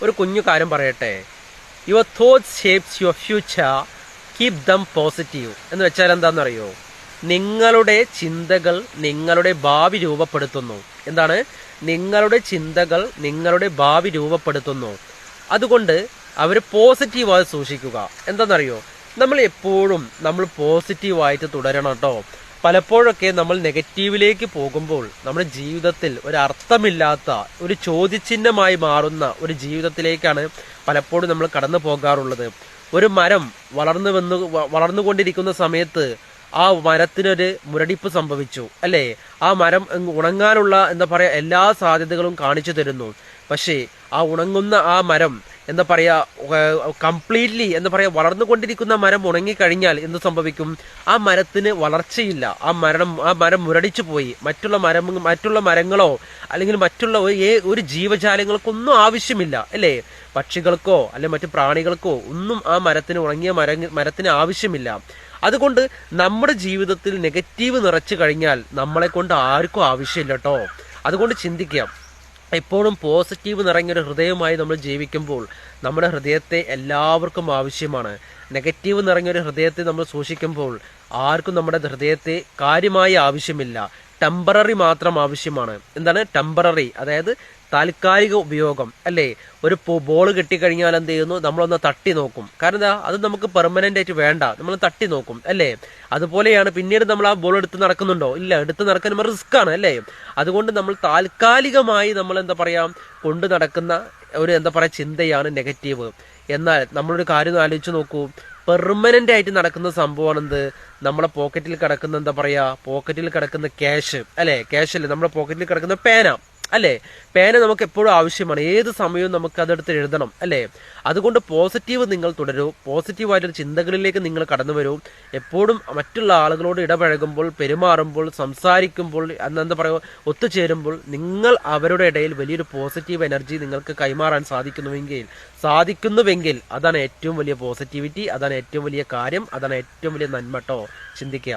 ഒരു കുഞ്ഞു കാര്യം പറയട്ടെ. Your thoughts shapes your future, keep them positive എന്ന് വെച്ചാൽ എന്താണെന്നറിയോ? നിങ്ങളുടെ ചിന്തകൾ നിങ്ങളുടെ ഭാവി രൂപപ്പെടുത്തുന്നു. എന്താണ്? നിങ്ങളുടെ ചിന്തകൾ നിങ്ങളുടെ ഭാവി രൂപപ്പെടുത്തുന്നു. അതുകൊണ്ട് അവർ പോസിറ്റീവായി സൂക്ഷിക്കുക. എന്താണെന്നറിയോ? നമ്മൾ എപ്പോഴും പോസിറ്റീവായിട്ട് തുടരണം കേട്ടോ. പലപ്പോഴൊക്കെ നമ്മൾ നെഗറ്റീവിലേക്ക് പോകുമ്പോൾ നമ്മുടെ ജീവിതത്തിൽ ഒരു അർത്ഥമില്ലാത്ത ഒരു ചോദ്യചിഹ്നമായി മാറുന്ന ഒരു ജീവിതത്തിലേക്കാണ് പലപ്പോഴും നമ്മൾ കടന്നു പോകാറുള്ളത്. ഒരു മരം വളർന്നുകൊണ്ടിരിക്കുന്ന സമയത്ത് ആ മരത്തിനൊരു മുരടിപ്പ് സംഭവിച്ചു, അല്ലേ? ആ മരം ഉണങ്ങാനുള്ള എന്താ പറയാ എല്ലാ സാധ്യതകളും കാണിച്ചു തരുന്നു. പക്ഷേ ആ ഉണങ്ങുന്ന ആ മരം എന്താ പറയാ കംപ്ലീറ്റ്ലി എന്താ പറയാ വളർന്നുകൊണ്ടിരിക്കുന്ന മരം ഉണങ്ങിക്കഴിഞ്ഞാൽ എന്ത് സംഭവിക്കും? ആ മരത്തിന് വളർച്ചയില്ല. ആ മരം മുരടിച്ചു പോയി. മറ്റുള്ള മരങ്ങളോ അല്ലെങ്കിൽ മറ്റുള്ള ഒരു ജീവജാലങ്ങൾക്കൊന്നും ആവശ്യമില്ല, അല്ലേ? പക്ഷികൾക്കോ അല്ലെ മറ്റു പ്രാണികൾക്കോ ഒന്നും ആ ഉണങ്ങിയ മരത്തിന് ആവശ്യമില്ല. അതുകൊണ്ട് നമ്മുടെ ജീവിതത്തിൽ നെഗറ്റീവ് നിറച്ചു കഴിഞ്ഞാൽ നമ്മളെ കൊണ്ട് ആർക്കും ആവശ്യമില്ല കേട്ടോ. അതുകൊണ്ട് ചിന്തിക്കാം, എപ്പോഴും പോസിറ്റീവ് നിറഞ്ഞൊരു ഹൃദയമായി നമ്മൾ ജീവിക്കുമ്പോൾ നമ്മുടെ ഹൃദയത്തെ എല്ലാവർക്കും ആവശ്യമാണ്. നെഗറ്റീവ് നിറഞ്ഞൊരു ഹൃദയത്തെ നമ്മൾ സൂക്ഷിക്കുമ്പോൾ ആർക്കും നമ്മുടെ ഹൃദയത്തെ കാര്യമായി ആവശ്യമില്ല. ടെമ്പററി മാത്രം ആവശ്യമാണ്. എന്താണ് ടെമ്പററി? അതായത് താൽക്കാലിക ഉപയോഗം, അല്ലേ? ഒരു ബോൾ കിട്ടിക്കഴിഞ്ഞാൽ എന്ത് ചെയ്യുന്നു? നമ്മളൊന്ന് തട്ടി നോക്കും. കാരണം എന്താ? അത് നമുക്ക് പെർമനന്റ് ആയിട്ട് വേണ്ട, നമ്മൾ തട്ടി നോക്കും, അല്ലേ? അതുപോലെയാണ് പിന്നീട് നമ്മൾ ആ ബോൾ എടുത്ത് നടക്കുന്നുണ്ടോ? ഇല്ല, എടുത്ത് നടക്കാൻ റിസ്ക് ആണ്, അല്ലേ? അതുകൊണ്ട് നമ്മൾ താൽക്കാലികമായി നമ്മൾ എന്താ പറയാ കൊണ്ടു നടക്കുന്ന ഒരു എന്താ പറയാ ചിന്തയാണ് നെഗറ്റീവ്. എന്നാൽ നമ്മളൊരു കാര്യം ആലോചിച്ച് നോക്കൂ, പെർമനന്റ് ആയിട്ട് നടക്കുന്ന സംഭവമാണ് എന്ത്? നമ്മളെ പോക്കറ്റിൽ കിടക്കുന്ന എന്താ പറയാ പോക്കറ്റിൽ കിടക്കുന്ന ക്യാഷ്, അല്ലെ? ക്യാഷ് അല്ലേ? നമ്മുടെ പോക്കറ്റിൽ കിടക്കുന്ന പേന, അല്ലേ? പേന നമുക്ക് എപ്പോഴും ആവശ്യമാണ്. ഏത് സമയവും നമുക്ക് അതെടുത്ത് എഴുതണം, അല്ലേ? അതുകൊണ്ട് പോസിറ്റീവ് നിങ്ങൾ തുടരൂ. പോസിറ്റീവായിട്ടൊരു ചിന്തകളിലേക്ക് നിങ്ങൾ കടന്നു വരൂ. എപ്പോഴും മറ്റുള്ള ആളുകളോട് ഇടപഴകുമ്പോൾ, പെരുമാറുമ്പോൾ, സംസാരിക്കുമ്പോൾ, എന്താ പറയുക, ഒത്തുചേരുമ്പോൾ നിങ്ങൾ അവരുടെ ഇടയിൽ വലിയൊരു പോസിറ്റീവ് എനർജി നിങ്ങൾക്ക് കൈമാറാൻ സാധിക്കുന്നുവെങ്കിൽ അതാണ് ഏറ്റവും വലിയ പോസിറ്റിവിറ്റി, അതാണ് ഏറ്റവും വലിയ കാര്യം, അതാണ് ഏറ്റവും വലിയ നന്മ കേട്ടോ. ചിന്തിക്കുക.